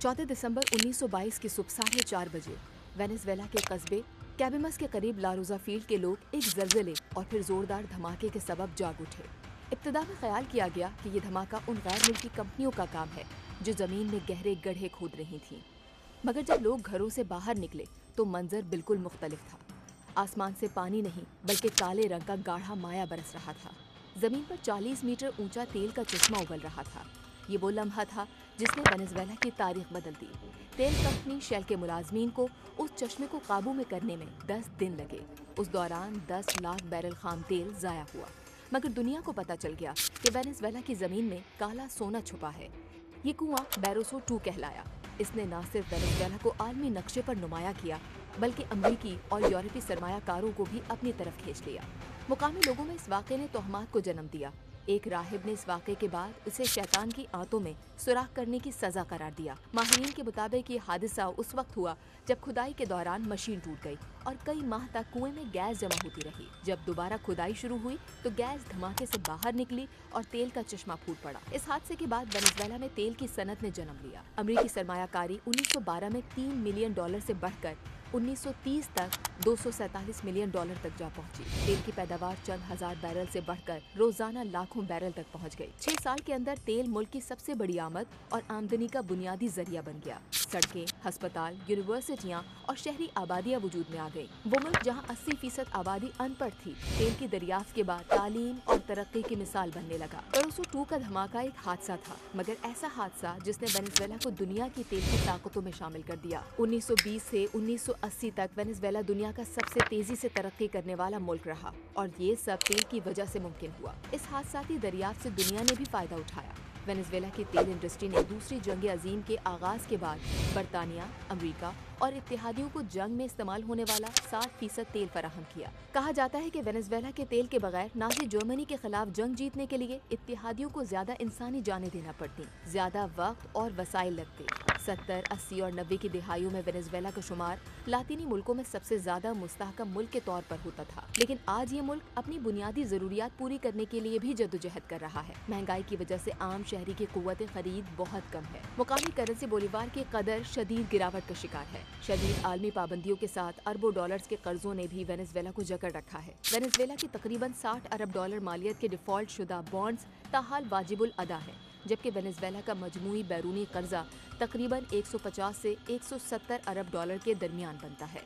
14 दिसंबर 1922 की सुबह 4:30 बजे वेनेजुएला के कस्बे कैबिमस के करीब लारोजा फील्ड के लोग एक जलजले और फिर जोरदार धमाके के सबब जाग उठे। इब्तिदा में ख्याल किया गया कि ये धमाका उन गैर मुल्की कंपनियों का काम है जो जमीन में गहरे गड्ढे खोद रही थीं। मगर जब लोग घरों से बाहर निकले तो मंजर बिल्कुल मुख्तलिफ था। आसमान से पानी नहीं बल्कि काले रंग का गाढ़ा माया बरस रहा था। जमीन पर 40 मीटर ऊंचा तेल का चश्मा उगल रहा था। ये वो लम्हा था जिसने वेनेजुएला की तारीख बदल दी। तेल कंपनी शेल के मुलाजमीन को उस चश्मे को काबू में करने में 10 दिन लगे। उस दौरान 10 लाख बैरल खाम तेल जाया हुआ। मगर दुनिया को पता चल गया कि वेनेजुएला की जमीन में काला सोना छुपा है। ये कुआं बैरोसो 2 कहलाया। इसने न सिर्फ वेनेजुएला को आलमी नक्शे पर नुमाया किया बल्कि अमरीकी और यूरोपीय सरमायाकारों को भी अपनी तरफ खींच लिया। मुकामी लोगों में इस वाक़े ने तोहमात को जन्म दिया। एक राहिब ने इस वाक़े के बाद उसे शैतान की आंतों में सुराख करने की सजा करार दिया। माहिरीन के मुताबिक ये हादसा उस वक्त हुआ जब खुदाई के दौरान मशीन टूट गई और कई माह तक कुएं में गैस जमा होती रही। जब दोबारा खुदाई शुरू हुई तो गैस धमाके से बाहर निकली और तेल का चश्मा फूट पड़ा। इस हादसे के बाद वेनेजुएला में तेल की सनत ने जन्म लिया। अमरीकी सरमायाकारी 1912 में $3 मिलियन से बढ़कर 1930 तक $247 मिलियन तक जा पहुंची। तेल की पैदावार चंद हजार बैरल से बढ़कर रोजाना लाखों बैरल तक पहुंच गई। 6 साल के अंदर तेल मुल्क की सबसे बड़ी आमद और आमदनी का बुनियादी जरिया बन गया। सड़कें, अस्पताल, यूनिवर्सिटियां और शहरी आबादियां वजूद में आ गई। वो मुल्क जहां 80% आबादी अनपढ़ थी, तेल की दरियाफ्त के बाद तालीम और तरक्की की मिसाल बनने लगा। बैरोसो 2 का धमाका एक हादसा था, मगर ऐसा हादसा जिसने वेनेजुएला को दुनिया की तेल की ताकतों में शामिल कर दिया। 1920 से 1980 तक वेनेजुएला दुनिया का सबसे तेजी से तरक्की करने वाला मुल्क रहा और ये सब तेल की वजह से मुमकिन हुआ। इस हादसाती दरियाफ्त से दुनिया ने भी फायदा उठाया। वेनेजुएला की तेल इंडस्ट्री ने दूसरी जंग अजीम के आगाज के बाद बरतानिया, अमेरिका और इत्तेहादियों को जंग में इस्तेमाल होने वाला 60% तेल फराहम किया। कहा जाता है कि वेनेजुएला के तेल के बगैर नाज़ी जर्मनी के खिलाफ जंग जीतने के लिए इत्तेहादियों को ज्यादा इंसानी जानें देना पड़ती, ज्यादा वक्त और वसाइल लगते। 70, 80 और 90 की दिहाइयों में वेनेजुएला का शुमार लातीनी मुल्कों में सबसे ज्यादा मुस्तहकम मुल्क के तौर पर होता था, लेकिन आज ये मुल्क अपनी बुनियादी जरूरियात पूरी करने के लिए भी जद्दोजहद कर रहा है। महंगाई की वजह से आम शहरी की कुव्वत खरीद बहुत कम है। मुकामी करेंसी बोलीवार की कदर शदीद गिरावट का शिकार है। शदीद आलमी पाबंदियों के साथ अरबों डॉलर्स के कर्जों ने भी वेनेजुएला को जकड़ रखा है। वेनेजुएला की तकरीबन $60 अरब मालियत के डिफॉल्ट शुदा बॉन्ड्स ताहाल वाजिबुल अदा है, जबकि वेनेजुएला का मजमूई बैरूनी कर्जा तकरीबन 150 से $170 अरब के दरमियान बनता है।